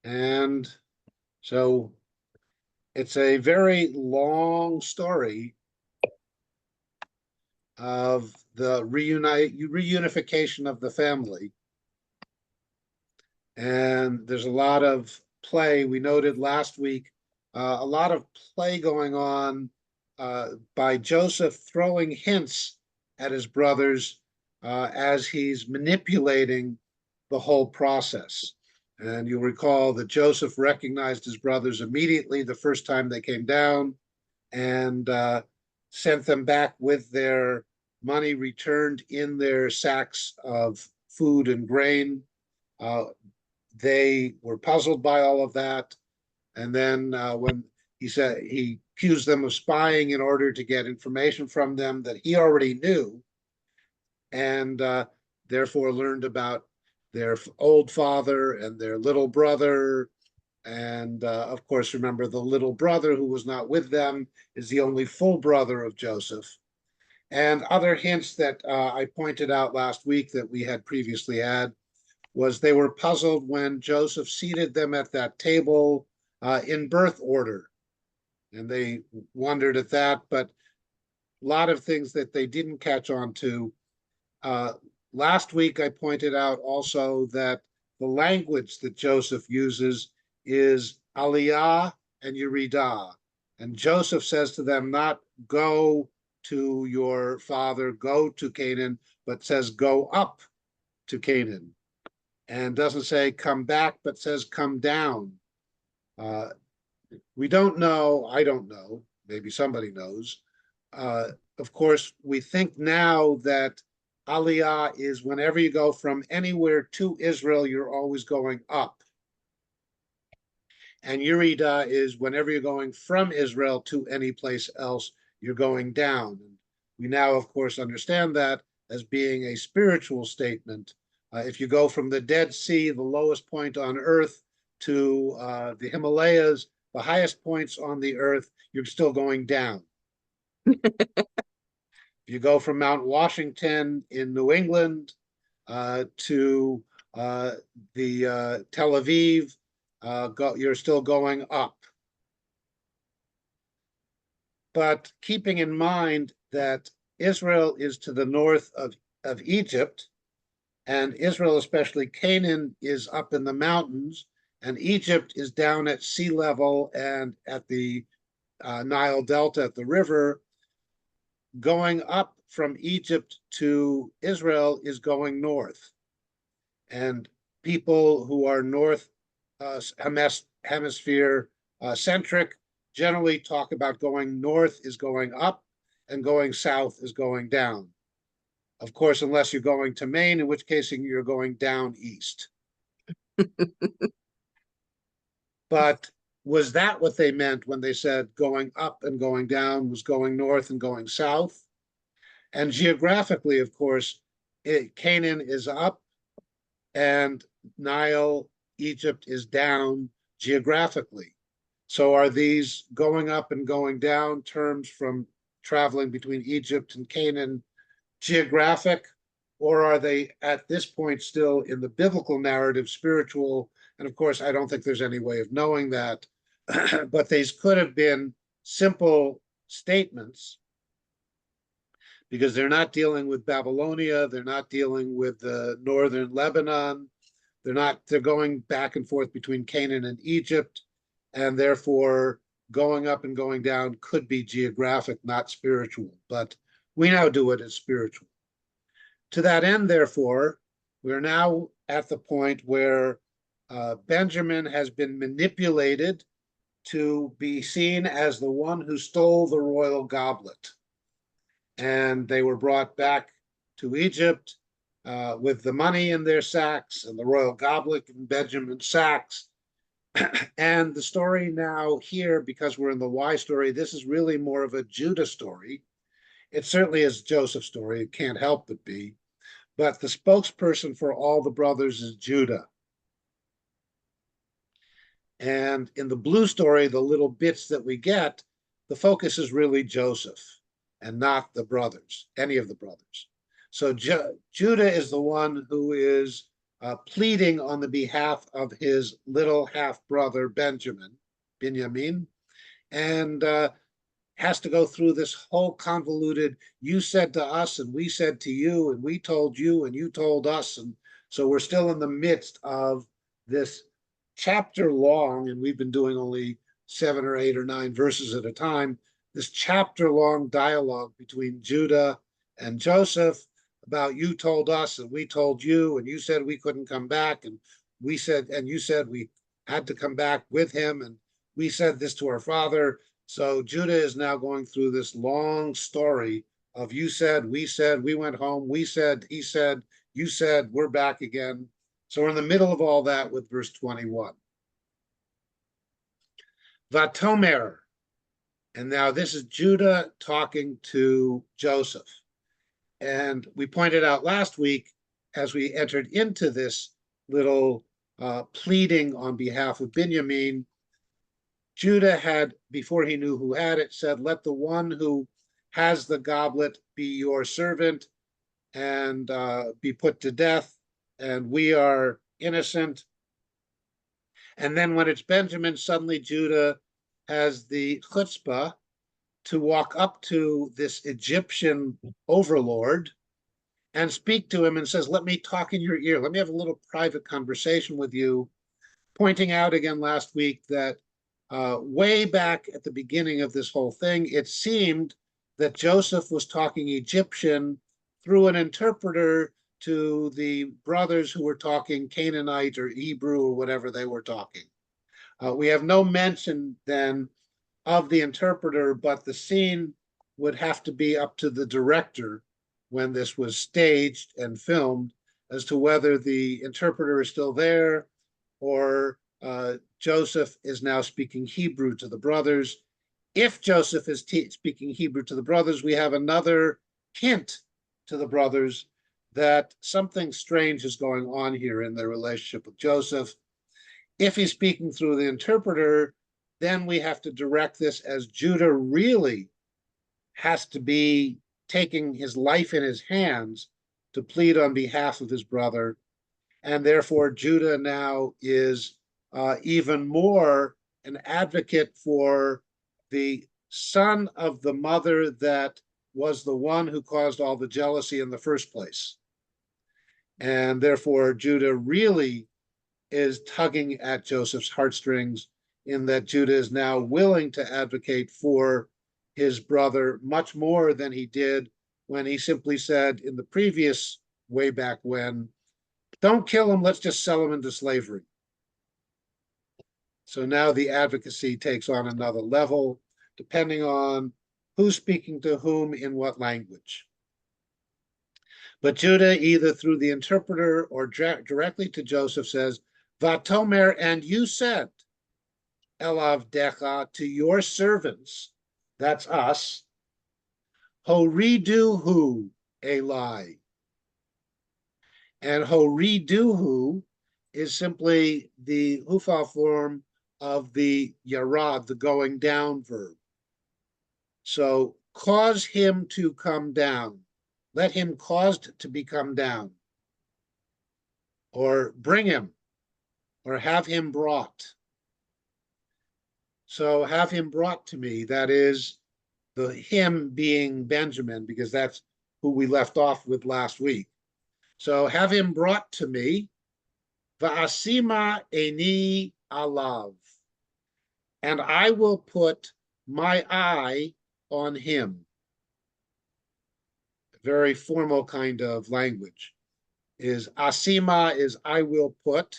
And so it's a very long story of the reunification of the family. And there's a lot of play. We noted last week a lot of play going on by Joseph throwing hints at his brothers as he's manipulating the whole process. And you'll recall that Joseph recognized his brothers immediately the first time they came down and sent them back with their money returned in their sacks of food and grain. Uh, they were puzzled by all of that. And then when he said he accused them of spying in order to get information from them that he already knew, and therefore learned about their old father and their little brother. And of course, remember the little brother who was not with them is the only full brother of Joseph. And other hints that I pointed out last week that we had previously had was they were puzzled when Joseph seated them at that table in birth order. And they wondered at that, but a lot of things that they didn't catch on to. Last week, I pointed out also that the language that Joseph uses is aliyah and yeridah. And Joseph says to them, not go to your father, go to Canaan, but says go up to Canaan. And doesn't say come back, but says come down. We don't know, I don't know, maybe somebody knows. Of course, we think now that Aliyah is whenever you go from anywhere to Israel, you're always going up. And Yerida is whenever you're going from Israel to any place else, you're going down. And we now, of course, understand that as being a spiritual statement. If you go from the Dead Sea, the lowest point on earth, to the Himalayas, the highest points on the earth, you're still going down. If you go from Mount Washington in New England to the Tel Aviv, you're still going up. But keeping in mind that Israel is to the north of Egypt, and Israel, especially Canaan, is up in the mountains, and Egypt is down at sea level and at the Nile Delta at the river. Going up from Egypt to Israel is going north. And people who are north hemisphere centric generally talk about going north is going up and going south is going down. Of course, unless you're going to Maine, in which case you're going down east. But was that what they meant when they said going up and going down was going north and going south? And geographically, of course, Canaan is up and Nile, Egypt is down geographically. So are these going up and going down terms from traveling between Egypt and Canaan geographic, or are they at this point still in the biblical narrative spiritual? And of course, I don't think there's any way of knowing that, but these could have been simple statements because they're not dealing with Babylonia, they're not dealing with northern Lebanon, they're going back and forth between Canaan and Egypt, and therefore going up and going down could be geographic, not spiritual, but we now do it as spiritual. To that end, therefore, we're now at the point where Benjamin has been manipulated to be seen as the one who stole the royal goblet. And they were brought back to Egypt with the money in their sacks and the royal goblet in Benjamin's sacks. And the story now here, because we're in the Y story, this is really more of a Judah story. It certainly is Joseph's story. It can't help but be. But the spokesperson for all the brothers is Judah. And in the blue story, the little bits that we get, the focus is really Joseph and not the brothers, any of the brothers. So Judah is the one who is pleading on the behalf of his little half-brother Benjamin, and has to go through this whole convoluted, you said to us and we said to you and we told you and you told us. And so we're still in the midst of this chapter long, and we've been doing only 7 or 8 or 9 verses at a time, this chapter long dialogue between Judah and Joseph about you told us and we told you and you said we couldn't come back and we said and you said we had to come back with him and we said this to our father. So Judah is now going through this long story of you said, we went home, we said, he said, you said, we're back again. So we're in the middle of all that with verse 21. Vatomer, and now this is Judah talking to Joseph. And we pointed out last week, as we entered into this little pleading on behalf of Benjamin, Judah had, before he knew who had it, said, let the one who has the goblet be your servant and be put to death, and we are innocent. And then when it's Benjamin, suddenly Judah has the chutzpah to walk up to this Egyptian overlord and speak to him and says, let me talk in your ear. Let me have a little private conversation with you, pointing out again last week that way back at the beginning of this whole thing, it seemed that Joseph was talking Egyptian through an interpreter to the brothers who were talking Canaanite or Hebrew or whatever they were talking. We have no mention then of the interpreter, but the scene would have to be up to the director when this was staged and filmed as to whether the interpreter is still there or Joseph is now speaking Hebrew to the brothers. If Joseph is speaking Hebrew to the brothers, we have another hint to the brothers that something strange is going on here in their relationship with Joseph. If he's speaking through the interpreter, then we have to direct this as Judah really has to be taking his life in his hands to plead on behalf of his brother. And therefore, Judah now is even more an advocate for the son of the mother that was the one who caused all the jealousy in the first place. And therefore, Judah really is tugging at Joseph's heartstrings in that Judah is now willing to advocate for his brother much more than he did when he simply said in the previous way back when, don't kill him, let's just sell him into slavery. So now the advocacy takes on another level, depending on who's speaking to whom in what language. But Judah, either through the interpreter or directly to Joseph, says, Vatomer, and you said, Elav Decha, to your servants, that's us, Horiduhu Eli. And Horiduhu is simply the hufal form of the yarad, the going down verb. So cause him to come down. Let him caused to become down. Or bring him. Or have him brought. So have him brought to me. That is the him being Benjamin, because that's who we left off with last week. So have him brought to me. Va'asima eni alav. And I will put my eye on him. Very formal kind of language. Is asima is I will put.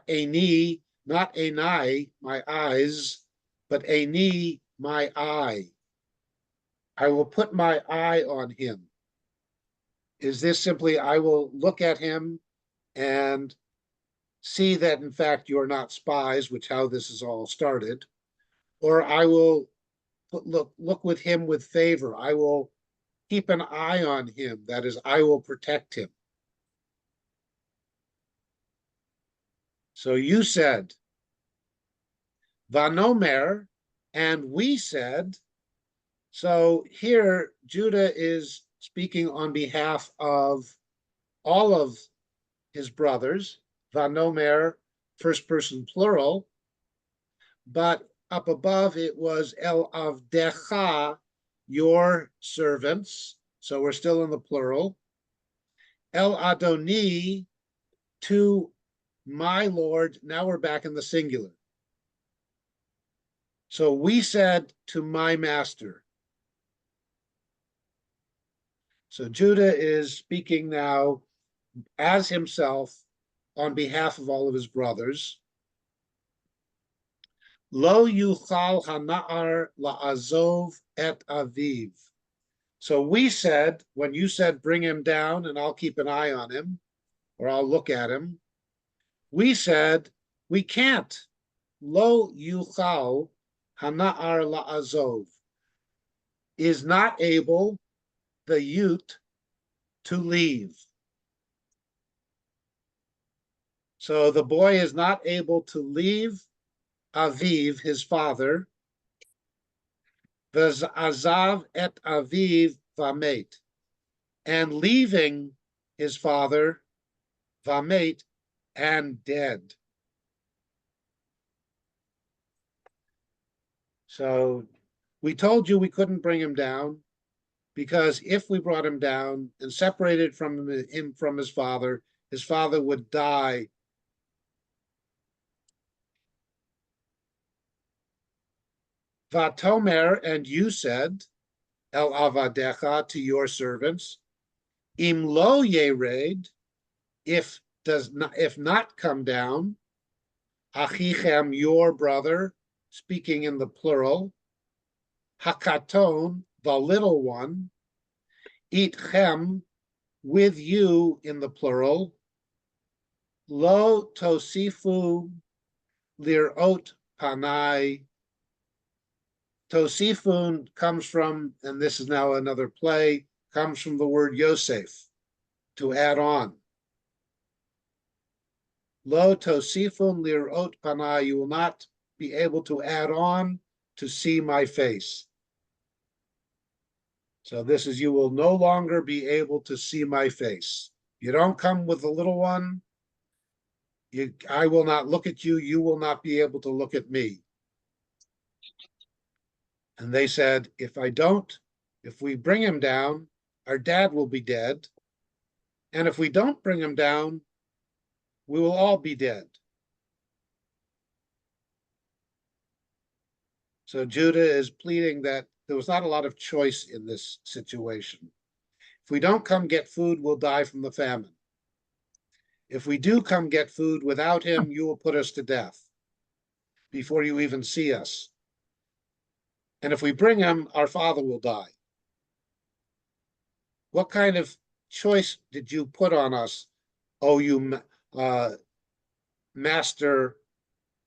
Eni, not enai, my eyes, but eni, my eye. I will put my eye on him. Is this simply I will look at him and see that in fact you're not spies, which how this is all started, or I will look with him with favor. I will keep an eye on him. That is, I will protect him. So you said, Vanomer, and we said. So here Judah is speaking on behalf of all of his brothers, Vanomer, first person plural, but up above it was El Avdecha, your servants. So we're still in the plural. El Adoni, to my Lord. Now we're back in the singular. So we said to my master. So Judah is speaking now as himself on behalf of all of his brothers. Lo yuchal hana'ar la'azov et aviv. So we said, when you said, bring him down and I'll keep an eye on him, or I'll look at him, we said, we can't. Lo yuchal hana'ar la'azov, is not able, the Yut, to leave. So the boy is not able to leave Aviv, his father, Azav et Aviv vamet, and leaving his father, vamet, and dead. So we told you we couldn't bring him down because if we brought him down and separated from him from his father would die. Vatomer, and you said, El Avadecha, to your servants, Im lo yered, if not come down, Achichem, your brother, speaking in the plural, Hakaton, the little one, Itchem, with you in the plural, Lo tosifu lirot panai. Tosifun comes from, and this is now another play, comes from the word Yosef, to add on. Lo tosifun lirot panai, you will not be able to add on to see my face. So this is, you will no longer be able to see my face. You don't come with the little one, I will not look at you, you will not be able to look at me. And they said, if we bring him down, our dad will be dead. And if we don't bring him down, we will all be dead. So Judah is pleading that there was not a lot of choice in this situation. If we don't come get food, we'll die from the famine. If we do come get food without him, you will put us to death before you even see us. And if we bring him, our father will die. What kind of choice did you put on us, O you master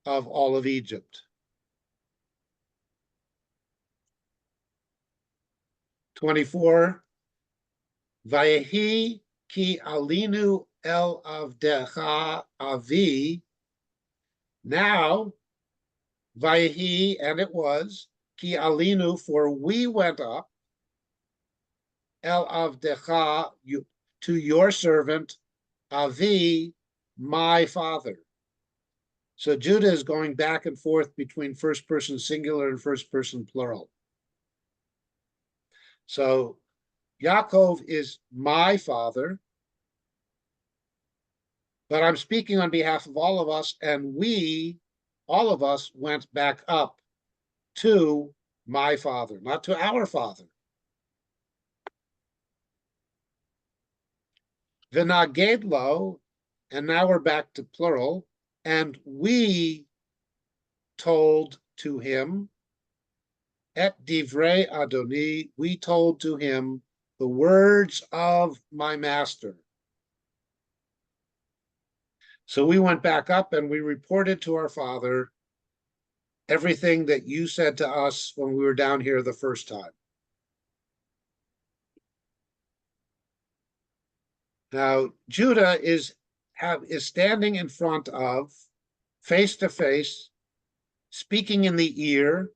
of all of Egypt? 24, Vayehi ki alinu el avdecha avi. Now, Vayehi, and it was, ki alinu, for we went up, el avdecha, to your servant, avi, my father. So Judah is going back and forth between first person singular and first person plural. So Yaakov is my father, but I'm speaking on behalf of all of us, and we, all of us, went back up to my father, not to our father. V'nagedlo, and now we're back to plural, and we told to him, et divrei Adoni, we told to him the words of my master. So we went back up and we reported to our father everything that you said to us when we were down here the first time. Now, Judah is standing in front of, face to face, speaking in the ear,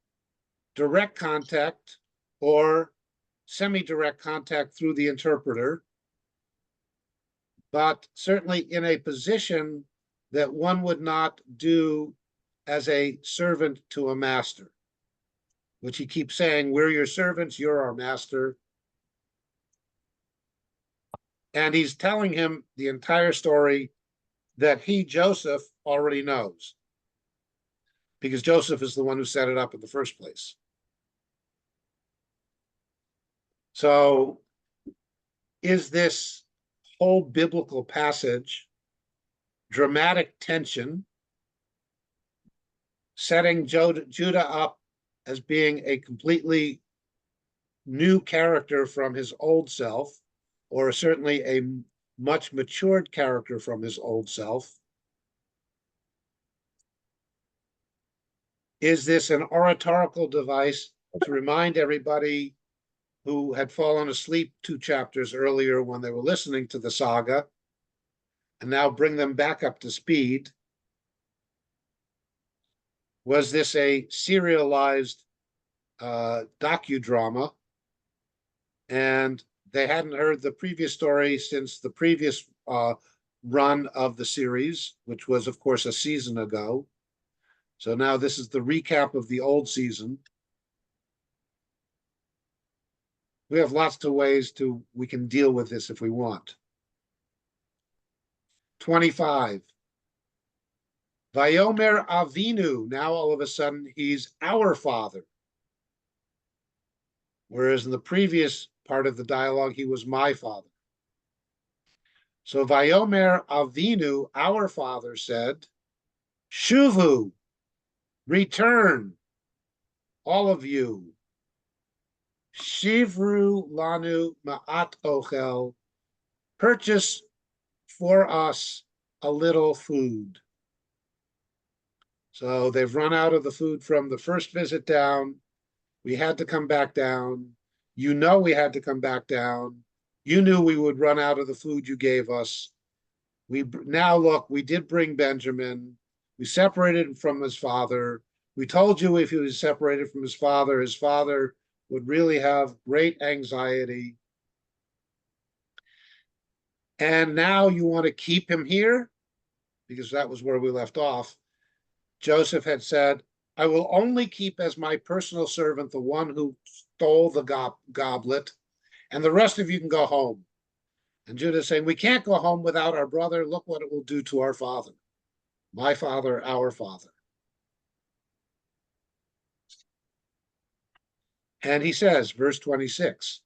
direct contact or semi-direct contact through the interpreter. but certainly in a position that one would not do as a servant to a master, which he keeps saying, we're your servants, you're our master. And he's telling him the entire story that he, Joseph, already knows, because Joseph is the one who set it up in the first place. So is this whole biblical passage dramatic tension, setting Judah up as being a completely new character from his old self, or certainly a much matured character from his old self? Is this an oratorical device to remind everybody who had fallen asleep 2 chapters earlier when they were listening to the saga, and now bring them back up to speed? Was this a serialized docudrama, and they hadn't heard the previous story since the previous run of the series, which was, of course, a season ago? So now this is the recap of the old season. We have lots of ways we can deal with this if we want. 25. Vayomer Avinu. Now all of a sudden he's our father. Whereas in the previous part of the dialogue, he was my father. So Vayomer Avinu, our father, said, Shuvu, return, all of you. Shivru lanu ma'at ochel, purchase for us a little food. So they've run out of the food from the first visit down. We had to come back down. You know we had to come back down. You knew we would run out of the food you gave us. Now look, we did bring Benjamin. We separated him from his father. We told you if he was separated from his father would really have great anxiety. And now you want to keep him here? Because that was where we left off. Joseph had said, I will only keep as my personal servant the one who stole the goblet, and the rest of you can go home. And Judah is saying, we can't go home without our brother. Look what it will do to our father. My father, our father. And he says, verse 26,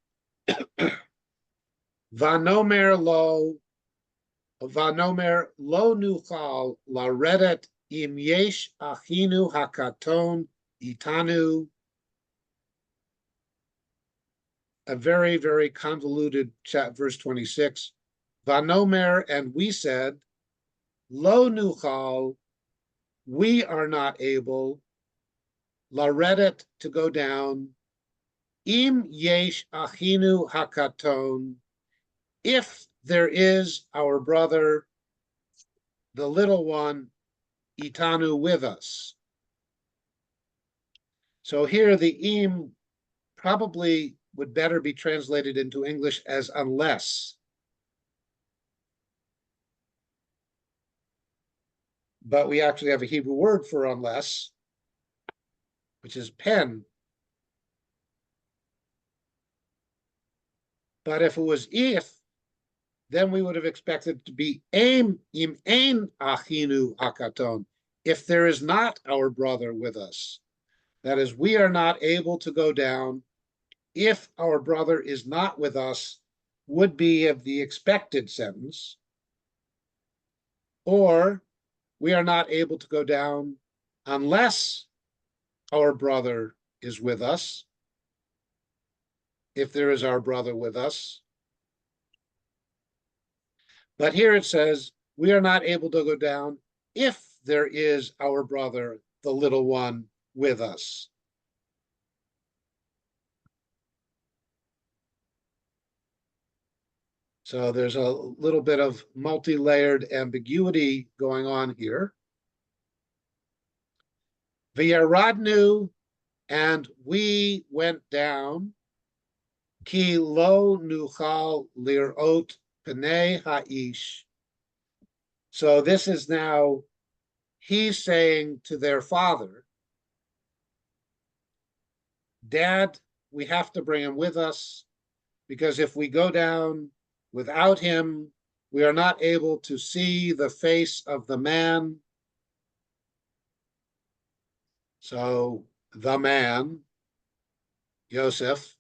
Vanomer lo nuchal laredet im yesh achinu hakaton itanu. A very, very convoluted verse 26. Vanomer, and we said, lo nuchal, we are not able, laredet, to go down, im yesh achinu hakaton, if there is our brother, the little one, itanu, with us. So here the im probably would better be translated into English as unless. But we actually have a Hebrew word for unless, which is pen. But if it was if, then we would have expected it to be im ein achinu hakaton, if there is not our brother with us. That is, we are not able to go down if our brother is not with us, would be of the expected sentence. Or we are not able to go down unless our brother is with us, if there is our brother with us. But here it says, we are not able to go down if there is our brother, the little one, with us. So there's a little bit of multi-layered ambiguity going on here. V'yaradnu, and we went down, ki lo nuchal lirot Pnei Ha'ish. So this is now, he's saying to their father, Dad, we have to bring him with us, because if we go down without him, we are not able to see the face of the man. So the man, Yosef.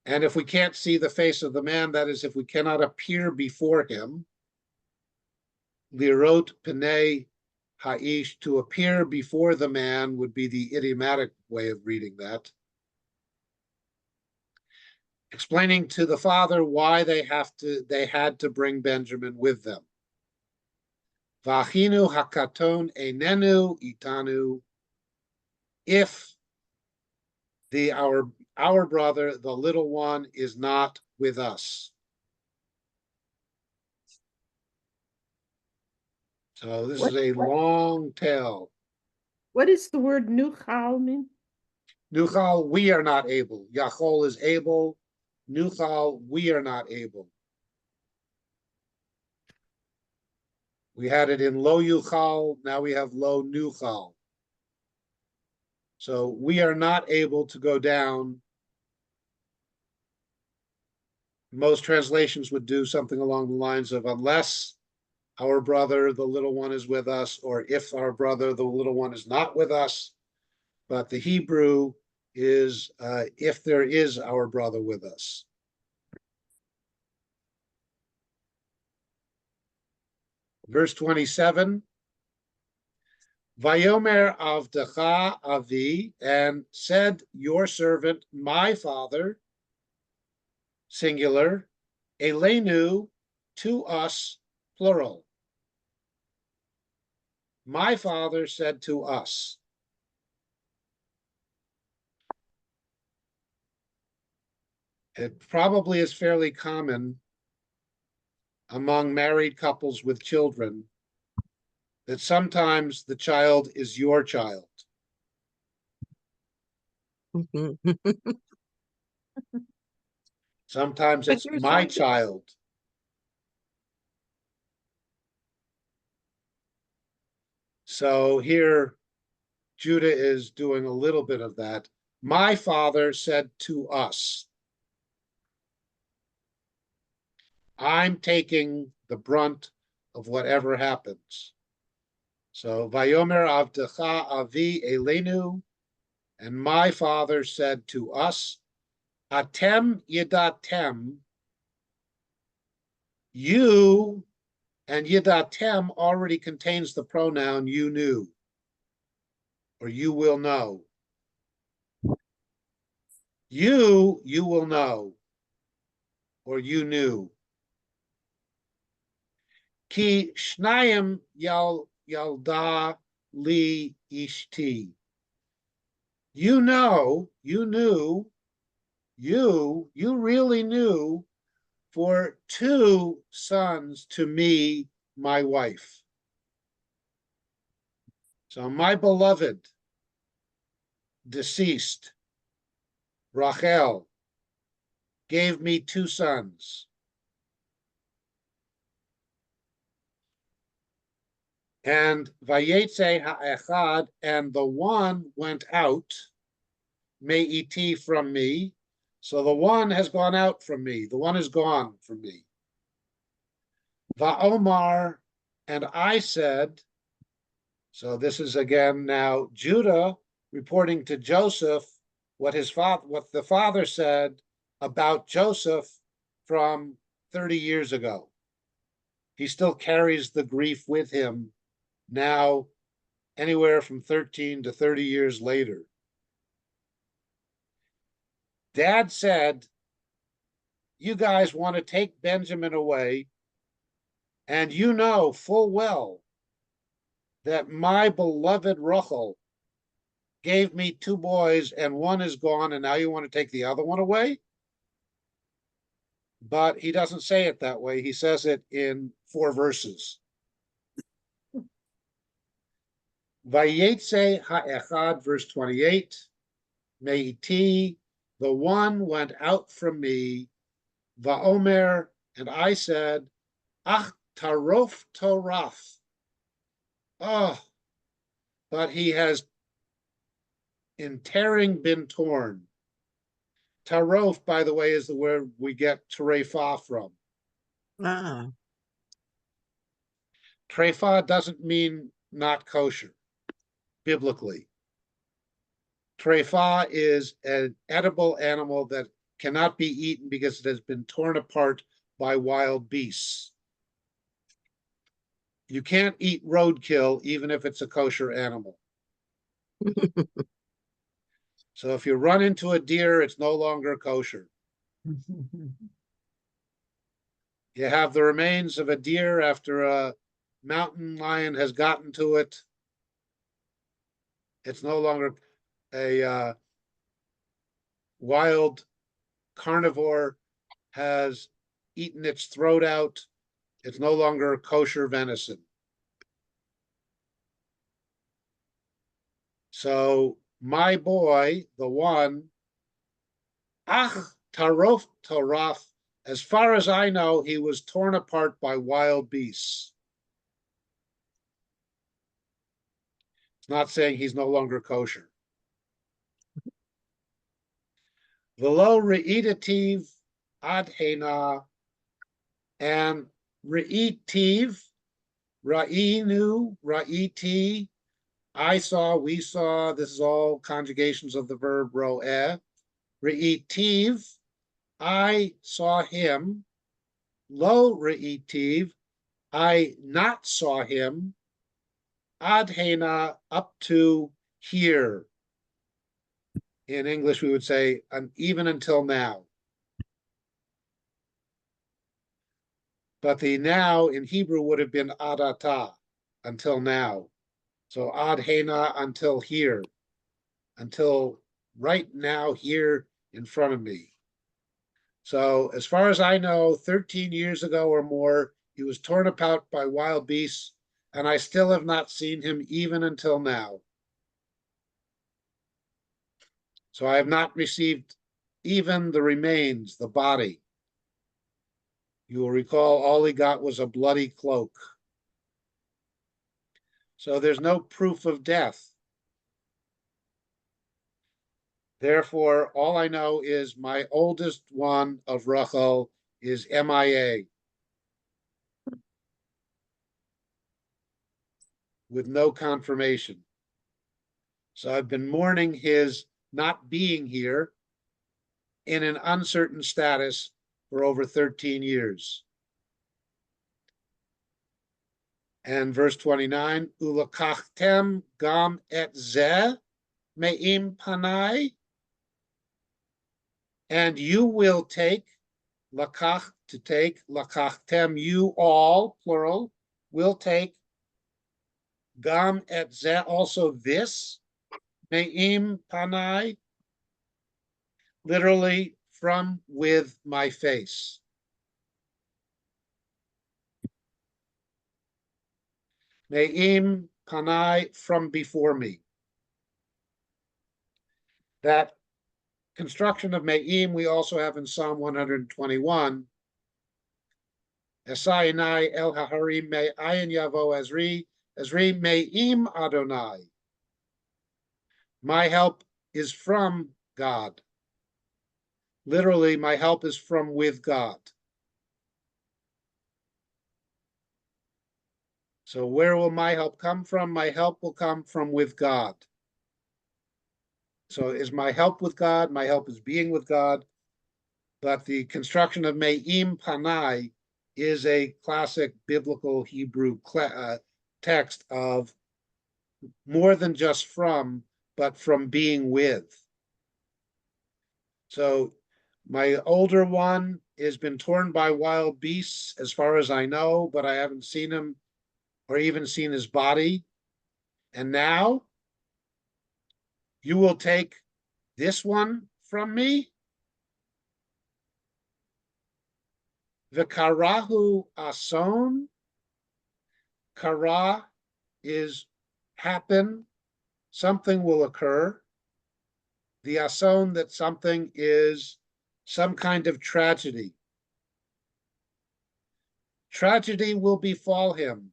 And if we can't see the face of the man, that is, if we cannot appear before him, lirot pnei ha'ish, to appear before the man would be the idiomatic way of reading that. Explaining to the father why they had to bring Benjamin with them. V'achinu hakaton einenu itanu. If our brother, the little one, is not with us. So this is a long tale. What does the word nuchal mean? Nuchal, we are not able. Yachol is able. Nuchal, we are not able. We had it in lo yuchal, now we have lo nuchal. So we are not able to go down. Most translations would do something along the lines of unless our brother, the little one, is with us, or if our brother, the little one, is not with us. But the Hebrew is if there is our brother with us. Verse 27, Vayomer avdecha avi, and said your servant, my father, singular, elenu, to us, plural. My father said to us. It probably is fairly common among married couples with children that sometimes the child is your child. Sometimes it's my child. So here, Judah is doing a little bit of that. My father said to us, I'm taking the brunt of whatever happens. So, Vayomer avdecha avi elenu, and my father said to us, Atem yidatem, you, and yidatem already contains the pronoun you knew, or you will know. You will know, or you knew. Ki shnayim yalda li ishti. You know, you knew, you really knew, for 2 sons to me, my wife. So my beloved, deceased, Rachel, gave me 2 sons. And Vayetze ha'echad, and the one went out, me'iti, from me. So the one has gone out from me. The one is gone from me. Va'omar, and I said, so this is again now Judah reporting to Joseph what the father said about Joseph from 30 years ago. He still carries the grief with him now, anywhere from 13 to 30 years later. Dad said, you guys want to take Benjamin away, and you know full well that my beloved Rachel gave me 2 boys and one is gone, and now you want to take the other one away? But he doesn't say it that way. He says it in 4 verses. Vayetze ha'echad, verse 28, me'iti, the one went out from me, va'omer, And I said, Ach, tarof toraf. Oh, but he has in tearing been torn. Tarof, by the way, is the word we get trefa from. Ah, Trefa doesn't mean not kosher, biblically. Trefa is an edible animal that cannot be eaten because it has been torn apart by wild beasts. You can't eat roadkill even if it's a kosher animal. So if you run into a deer, it's no longer kosher. You have the remains of a deer after a mountain lion has gotten to it. It's no longer a wild carnivore has eaten its throat out. It's no longer kosher venison. So my boy, the one, Ach Tarof Toraf, as far as I know, he was torn apart by wild beasts. It's not saying he's no longer kosher. Velo reitativ adhena, and reitiv, rainu, raiti, I saw, we saw, this is all conjugations of the verb ro'eh. Reitiv, I saw him. Lo reitiv, I not saw him. Adhena, up to here. In English, we would say, even until now. But the now in Hebrew would have been adata, until now. So adhena, until here, until right now here in front of me. So as far as I know, 13 years ago or more, he was torn apart by wild beasts, and I still have not seen him even until now. So I have not received even the remains, the body. You will recall all he got was a bloody cloak. So there's no proof of death. Therefore, all I know is my oldest one of Rachel is MIA with no confirmation. So I've been mourning his not being here in an uncertain status for over 13 years. And verse 29, Ulakachtem gam et zeh me'im panai, and you will take, lakach, to take, lakachtem, you all, plural, will take, gam et zeh, also this, me'im panai, literally from with my face. Me'im panai, from before me. That construction of me'im we also have in Psalm 121. Esayinai el haharim me'ayin yavo Ezri me'im Adonai. My help is from God. Literally, my help is from with God. So where will my help come from? My help will come from with God. So is my help with God? My help is being with God. But the construction of me'im panai is a classic biblical Hebrew text of more than just from, but from being with. So my older one has been torn by wild beasts, as far as I know, but I haven't seen him or even seen his body. And now you will take this one from me. V'karahu ason. Kara is happen. Something will occur. The ason, that something is some kind of tragedy. tragedy will befall him.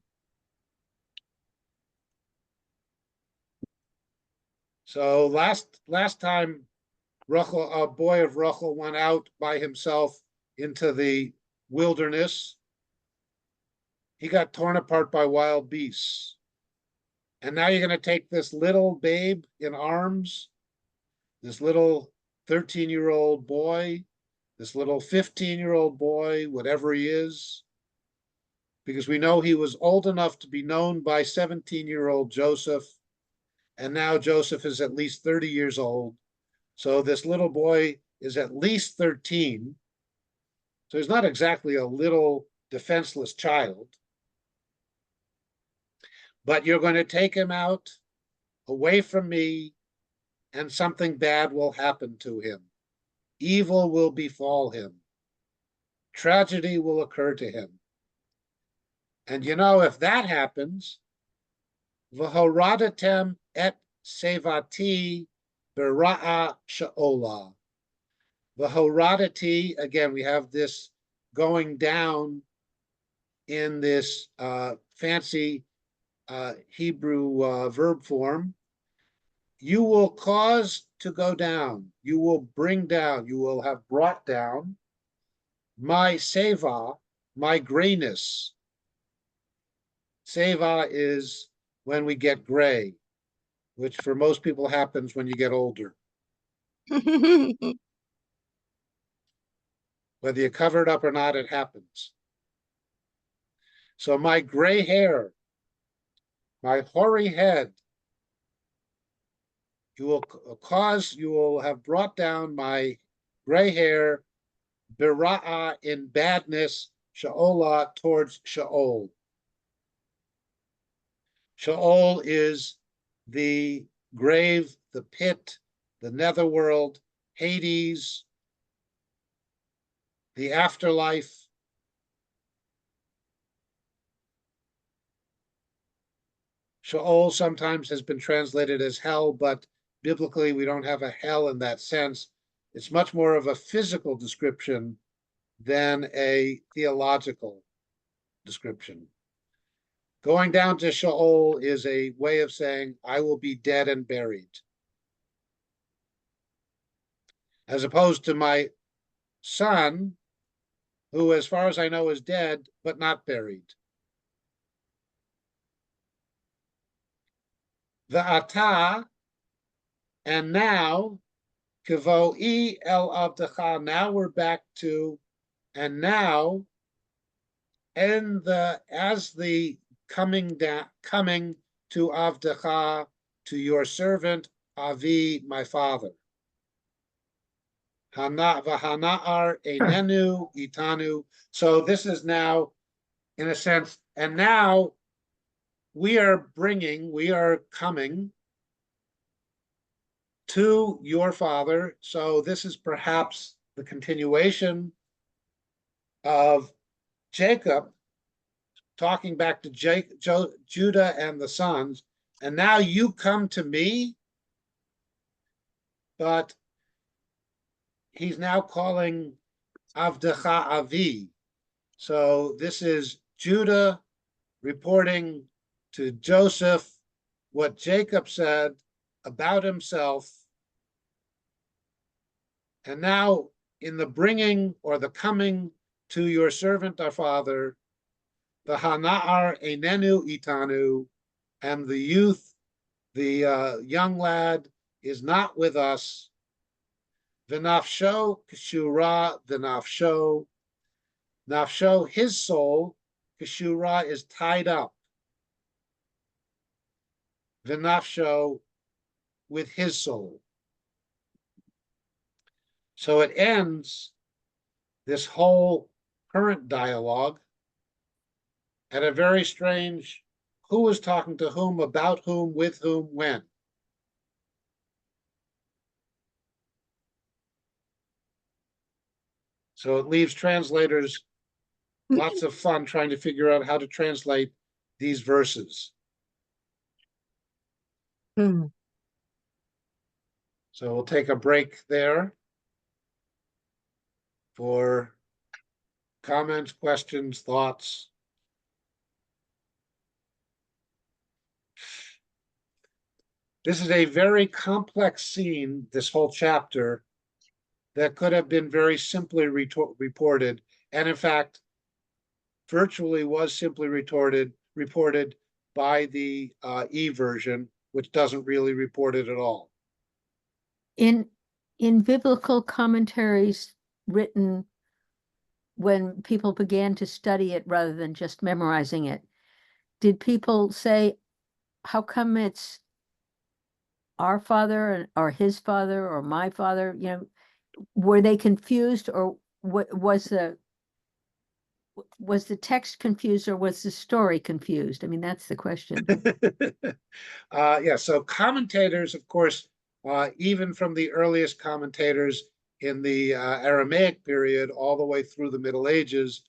So last time Rachel, a boy of Rachel, went out by himself into the wilderness, he got torn apart by wild beasts. And now you're going to take this little babe in arms, this little 13-year-old boy, this little 15-year-old boy, whatever he is, because we know he was old enough to be known by 17-year-old Joseph. And now Joseph is at least 30 years old. So this little boy is at least 13. So he's not exactly a little defenseless child. But you're going to take him out away from me, and something bad will happen to him. Evil will befall him. Tragedy will occur to him. And you know, if that happens, v'horadatem et sevati bera'a sha'ola. V'horadati, again, we have this going down in this fancy Hebrew verb form. You will cause to go down. You will bring down. You will have brought down my seva, my grayness. Seva is when we get gray, which for most people happens when you get older. Whether you cover it up or not, it happens. So my gray hair, my hoary head, you will have brought down my gray hair, bera'a, in badness, sha'ola, towards Sheol. Sheol is the grave, the pit, the netherworld, Hades, the afterlife. Sheol sometimes has been translated as hell, but biblically we don't have a hell in that sense. It's much more of a physical description than a theological description. Going down to Sheol is a way of saying, I will be dead and buried. As opposed to my son, who, as far as I know, is dead, but not buried. V'ata, and now, kivoi el avdecha, now we're back to, and now, as the coming to avdecha, to your servant, Avi, my father. V'hana'ar einenu itanu. So this is now, in a sense, and now we are coming to your father. So this is perhaps the continuation of Jacob talking back to Judah and the sons. And now you come to me, but he's now calling Avdecha Avi. So this is Judah reporting to Joseph what Jacob said about himself. And now in the bringing or the coming to your servant, our father, the Hana'ar einenu itanu, and the youth, the young lad, is not with us. V'nafsho kshura v'nafsho. Nafsho, his soul, kshura, is tied up. V'nafsho, with his soul. So it ends this whole current dialogue at a very strange, who was talking to whom, about whom, with whom, when. So it leaves translators lots of fun trying to figure out how to translate these verses. Hmm. So we'll take a break there for comments, questions, thoughts. This is a very complex scene, this whole chapter, that could have been very simply reported, and in fact, virtually was simply reported by the E version, which doesn't really report it at all. In biblical commentaries written when people began to study it rather than just memorizing it, did people say, how come it's our father or his father or my father? You know, were they confused, or what was the text confused, or was the story confused? I mean, that's the question. Yeah, so commentators, of course, even from the earliest commentators in the Aramaic period all the way through the Middle Ages,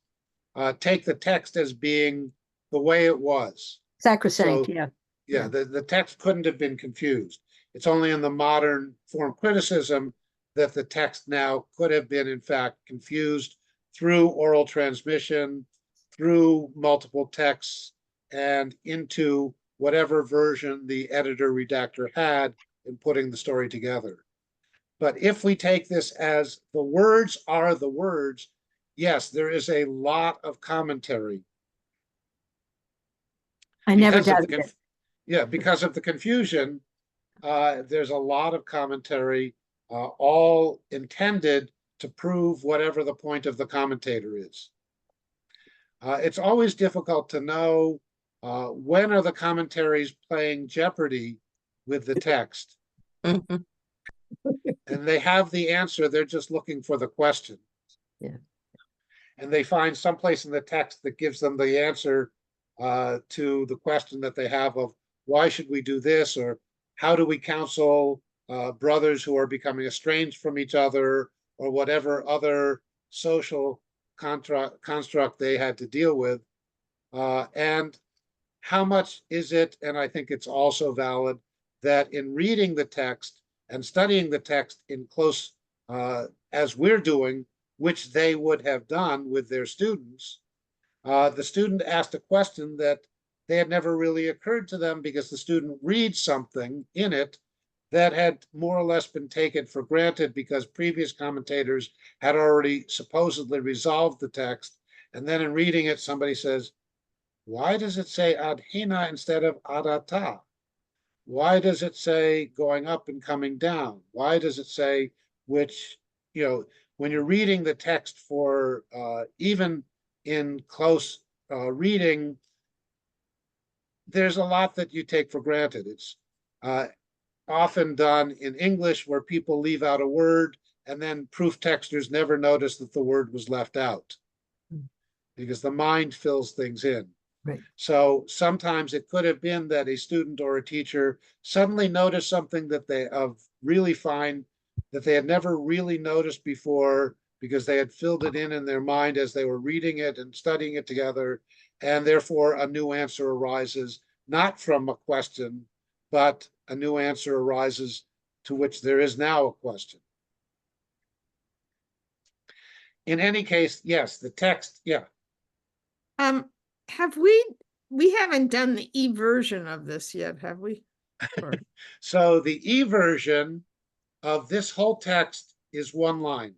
take the text as being the way it was. Sacrosanct, So, yeah. yeah, the text couldn't have been confused. It's only in the modern form criticism that the text now could have been, in fact, confused through oral transmission, through multiple texts, and into whatever version the editor redactor had in putting the story together. But if we take this as the words are the words, yes, there is a lot of commentary. I never doubted it. Yeah, because of the confusion, there's a lot of commentary, all intended to prove whatever the point of the commentator is. It's always difficult to know when are the commentaries playing Jeopardy with the text. Mhm. And they have the answer, they're just looking for the question. Yeah. And they find someplace in the text that gives them the answer to the question that they have of why should we do this, or how do we counsel brothers who are becoming estranged from each other, or whatever other social construct they had to deal with. And how much is it, and I think it's also valid, that in reading the text and studying the text in close, as we're doing, which they would have done with their students, the student asked a question that they had never really occurred to them because the student reads something in it that had more or less been taken for granted because previous commentators had already supposedly resolved the text. And then in reading it, somebody says, why does it say ad hina instead of ad ata? Why does it say going up and coming down? Why does it say which, when you're reading the text for even in close reading, there's a lot that you take for granted. It's often done in English where people leave out a word and then proof texters never notice that the word was left out because the mind fills things in. Right. So sometimes it could have been that a student or a teacher suddenly noticed something that they really fine that they had never really noticed before because they had filled it in their mind as they were reading it and studying it together. And therefore a new answer arises, not from a question, but a new answer arises to which there is now a question. In any case, yes, the text, yeah. Have we haven't done the E version of this yet, have we? Or- So the E version of this whole text is one line.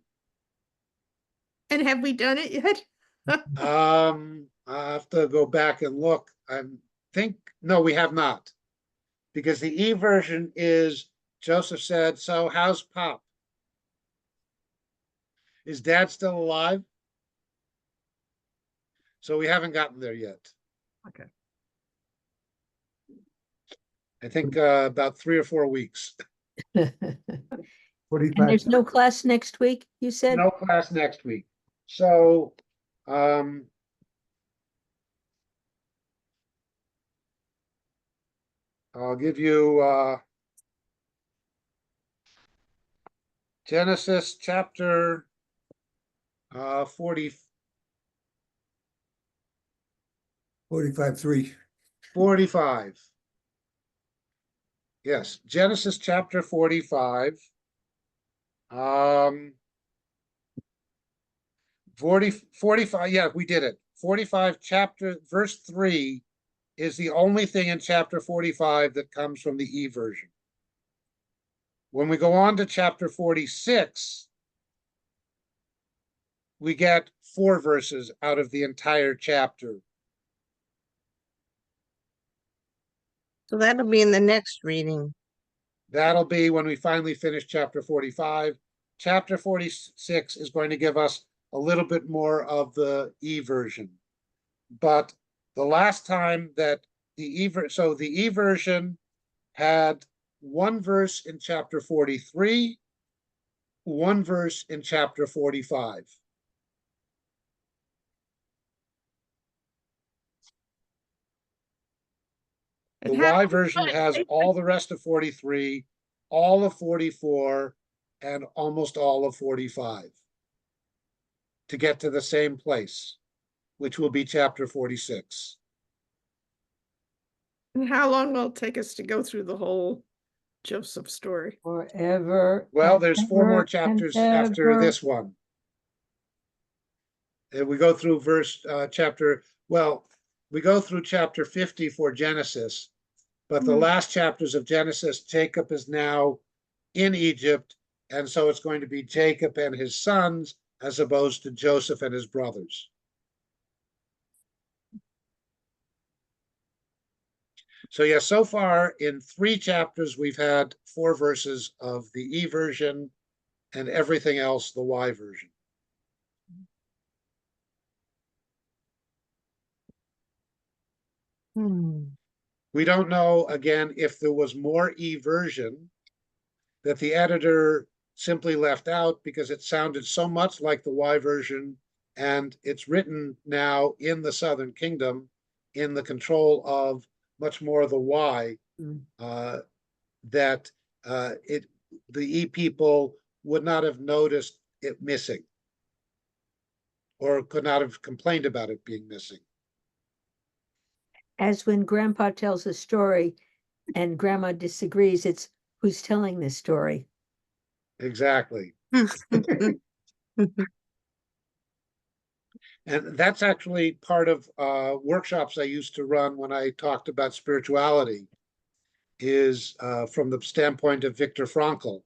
And have we done it yet? I have to go back and look. I think, no, we have not. Because the E version is Joseph said, so how's Pop? Is Dad still alive? So we haven't gotten there yet. Okay. I think about 3 or 4 weeks. And 45. there's no class next week, you said? No class next week. So I'll give you Genesis chapter 40, 45:3. 45. Yes, Genesis chapter 45. 45, yeah, we did it. 45 chapter, verse 3 is the only thing in chapter 45 that comes from the E version. When we go on to chapter 46, we get 4 verses out of the entire chapter. So that'll be in the next reading. That'll be when we finally finish chapter 45. Chapter 46 is going to give us a little bit more of the E version. But the last time that so the E version had 1 verse in chapter 43, 1 verse in chapter 45. The And how- Y version has all the rest of 43, all of 44, and almost all of 45 to get to the same place, which will be chapter 46. And how long will it take us to go through the whole Joseph story? Forever. Well, and there's 4 more ever and chapters after ever. this one. And we go through we go through chapter 50 for Genesis, but the last chapters of Genesis, Jacob is now in Egypt, and so it's going to be Jacob and his sons as opposed to Joseph and his brothers. So yeah, so far in 3 chapters, we've had 4 verses of the E version and everything else the Y version. We don't know, again, if there was more E version that the editor simply left out because it sounded so much like the Y version, and it's written now in the Southern Kingdom in the control of much more of the Y, that the E people would not have noticed it missing or could not have complained about it being missing. As when Grandpa tells a story and Grandma disagrees, it's who's telling this story. Exactly. And that's actually part of workshops I used to run when I talked about spirituality, is from the standpoint of Viktor Frankl.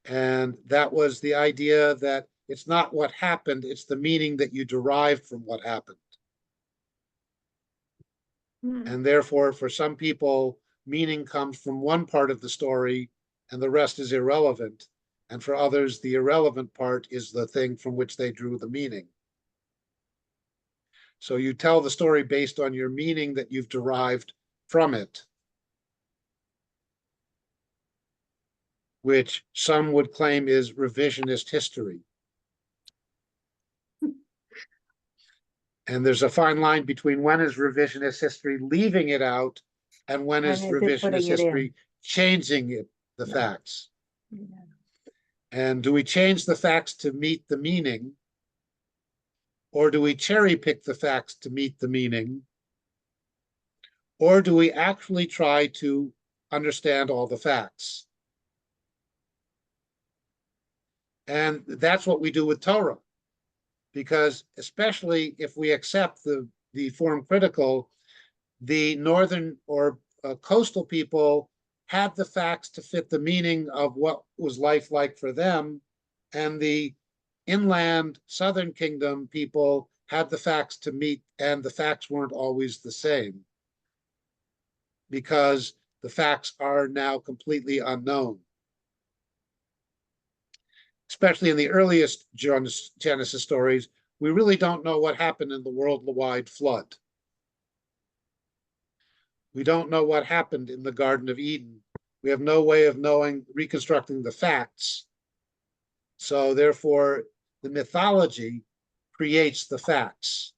And that was the idea that it's not what happened, it's the meaning that you derived from what happened. And therefore, for some people, meaning comes from one part of the story and the rest is irrelevant. And for others, the irrelevant part is the thing from which they drew the meaning. So you tell the story based on your meaning that you've derived from it, which some would claim is revisionist history. And there's a fine line between when is revisionist history leaving it out and when is When is it putting revisionist it in? history changing it, the Yeah. facts. And do we change the facts to meet the meaning? Or do we cherry pick the facts to meet the meaning? Or do we actually try to understand all the facts? And that's what we do with Torah. Because especially if we accept the form critical, the northern or coastal people had the facts to fit the meaning of what was life like for them, and the inland southern kingdom people had the facts to meet, and the facts weren't always the same because the facts are now completely unknown. Especially in the earliest Genesis stories, we really don't know what happened in the worldwide flood. We don't know what happened in the Garden of Eden. We have no way of reconstructing the facts. So therefore, the mythology creates the facts.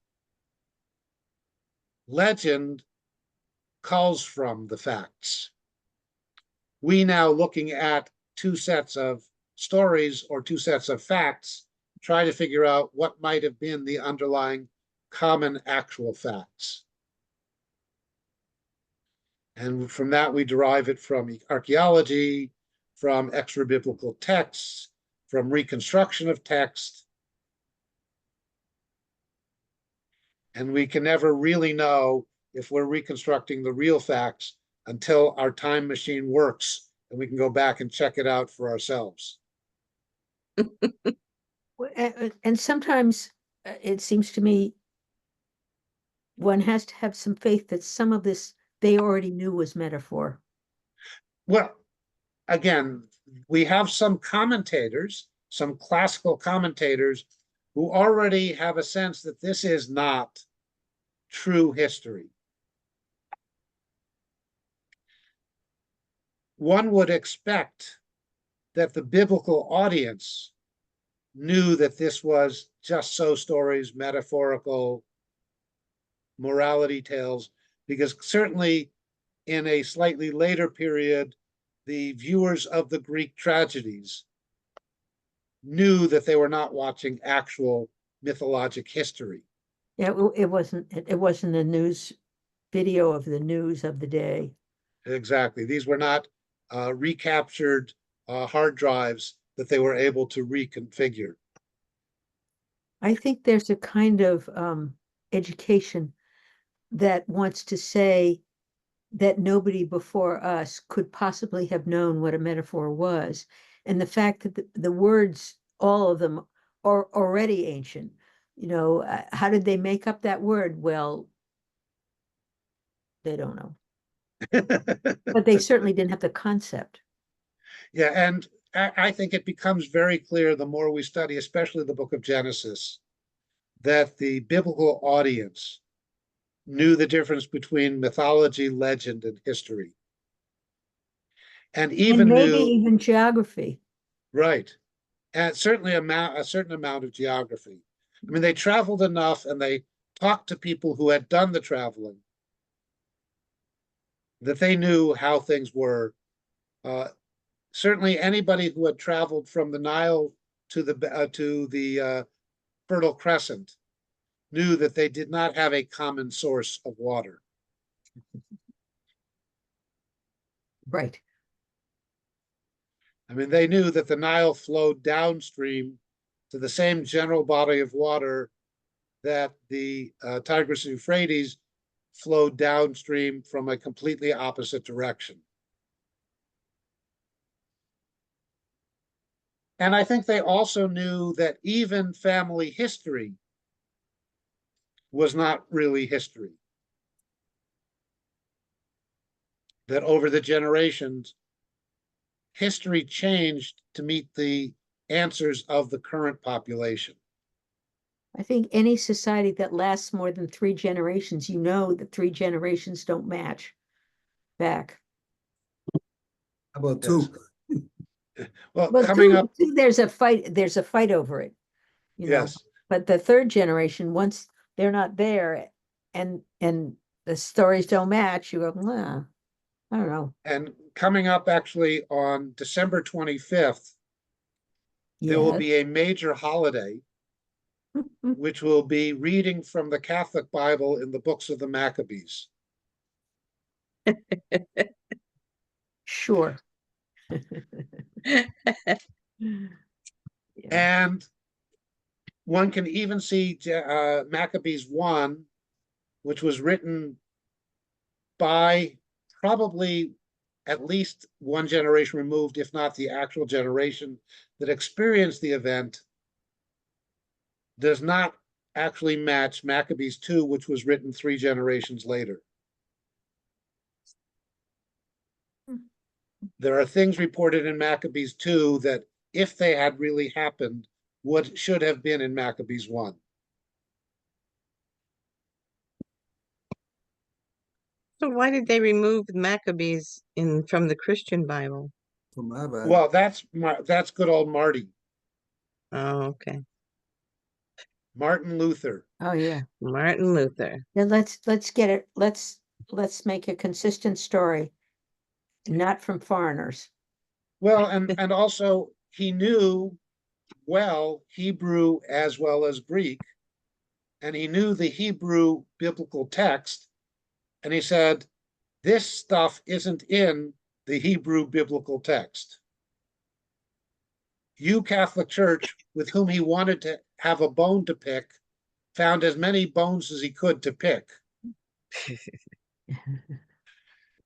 Legend calls from the facts. We now, looking at 2 sets of stories or 2 sets of facts, try to figure out what might have been the underlying common actual facts. And from that, we derive it from archaeology, from extra-biblical texts, from reconstruction of text. And we can never really know if we're reconstructing the real facts until our time machine works and we can go back and check it out for ourselves. And sometimes it seems to me one has to have some faith that some of this they already knew was metaphor. Well, again, we have some commentators, some classical commentators, who already have a sense that this is not true history. One would expect that the biblical audience knew that this was just so stories, metaphorical morality tales, because certainly in a slightly later period, the viewers of the Greek tragedies knew that they were not watching actual mythologic history. Yeah, it wasn't a news video of the news of the day. Exactly. These were not recaptured hard drives that they were able to reconfigure. I think there's a kind of education that wants to say that nobody before us could possibly have known what a metaphor was. And the fact that the words, all of them, are already ancient. You know, how did they make up that word? Well, they don't know. But they certainly didn't have the concept. Yeah, and I think it becomes very clear the more we study, especially the book of Genesis, that the biblical audience knew the difference between mythology, legend, and history. And even maybe knew, even geography. right, and certainly a certain amount of geography. I mean, they traveled enough and they talked to people who had done the traveling that they knew how things were. Certainly, anybody who had traveled from the Nile to the Fertile Crescent knew that they did not have a common source of water. Right. I mean, they knew that the Nile flowed downstream to the same general body of water that the Tigris and Euphrates flowed downstream from a completely opposite direction. And I think they also knew that even family history was not really history. That over the generations, history changed to meet the answers of the current population. I think any society that lasts more than 3 generations, you know that 3 generations don't match back. How about two? Well, Well, coming up, there's a fight over it, you know. yes. But the 3rd generation, once they're not there and the stories don't match, you go, nah, I don't know. And coming up actually on December 25th, there will Yes. be a major holiday, which will be reading from the Catholic Bible in the books of the Maccabees. Sure. Yeah. And one can even see Maccabees 1, which was written by probably at least one generation removed, if not the actual generation that experienced the event, does not actually match Maccabees 2, which was written 3 generations later. There are things reported in Maccabees 2 that, if they had really happened, should have been in Maccabees 1. So why did they remove Maccabees from the Christian Bible? For my bad. Well, that's good old Marty, Oh, okay. Martin Luther. Oh, yeah. Martin Luther. Then let's get it. Let's make a consistent story, not from foreigners. Well, and also he knew well Hebrew as well as Greek, and he knew the Hebrew biblical text, and he said, this stuff isn't in the Hebrew biblical text. You, Catholic Church, with whom he wanted to have a bone to pick, found as many bones as he could to pick.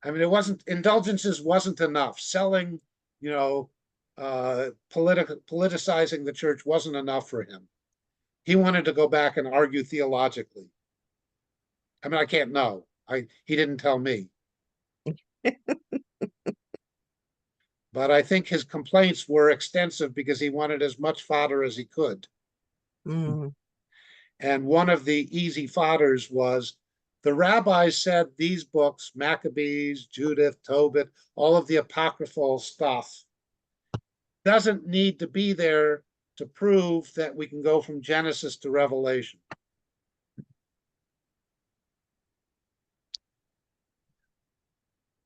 I mean, indulgences wasn't enough. Selling, politicizing the church wasn't enough for him. He wanted to go back and argue theologically. I mean, I can't know. He didn't tell me. But I think his complaints were extensive because he wanted as much fodder as he could. Mm. And one of the easy fodders was the rabbis said these books, Maccabees, Judith, Tobit, all of the apocryphal stuff, doesn't need to be there to prove that we can go from Genesis to Revelation.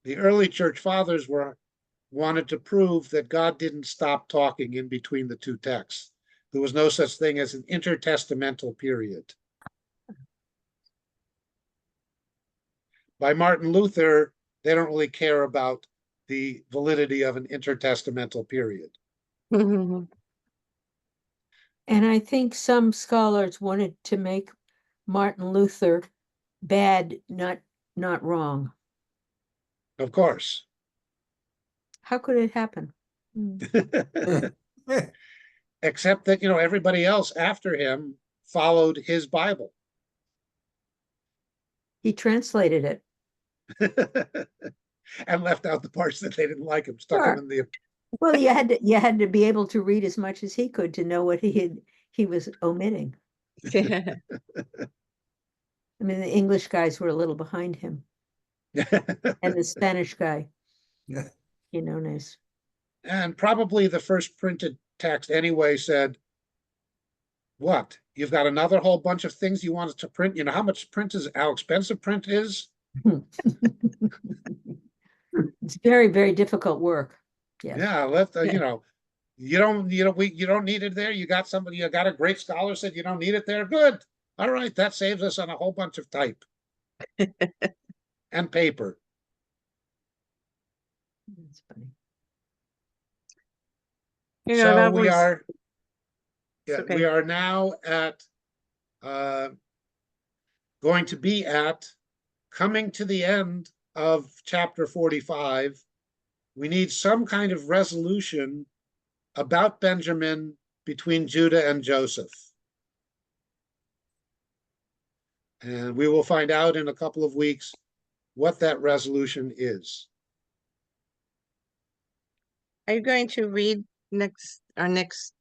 The early church fathers wanted to prove that God didn't stop talking in between the two texts. There was no such thing as an intertestamental period. By Martin Luther, they don't really care about the validity of an intertestamental period. And I think some scholars wanted to make Martin Luther bad, not wrong. Of course. How could it happen? Except that, everybody else after him followed his Bible. He translated it. And left out the parts that they didn't like him, stuck Sure. him in the. Well, you had to be able to read as much as he could to know what he was omitting. Yeah. I mean, the English guys were a little behind him, and the Spanish guy, Yeah. nice. And probably the first printed text anyway said, what? You've got another whole bunch of things you wanted to print? You know how expensive print is? It's very, very difficult work. Yes. Yeah, you don't need it there. You got a great scholar said you don't need it there. Good. All right, that saves us on a whole bunch of type and paper. That's funny. So we okay. we are now at going to be at coming to the end of chapter 45. We need some kind of resolution about Benjamin between Judah and Joseph. And we will find out in a couple of weeks what that resolution is. Are you going to read our next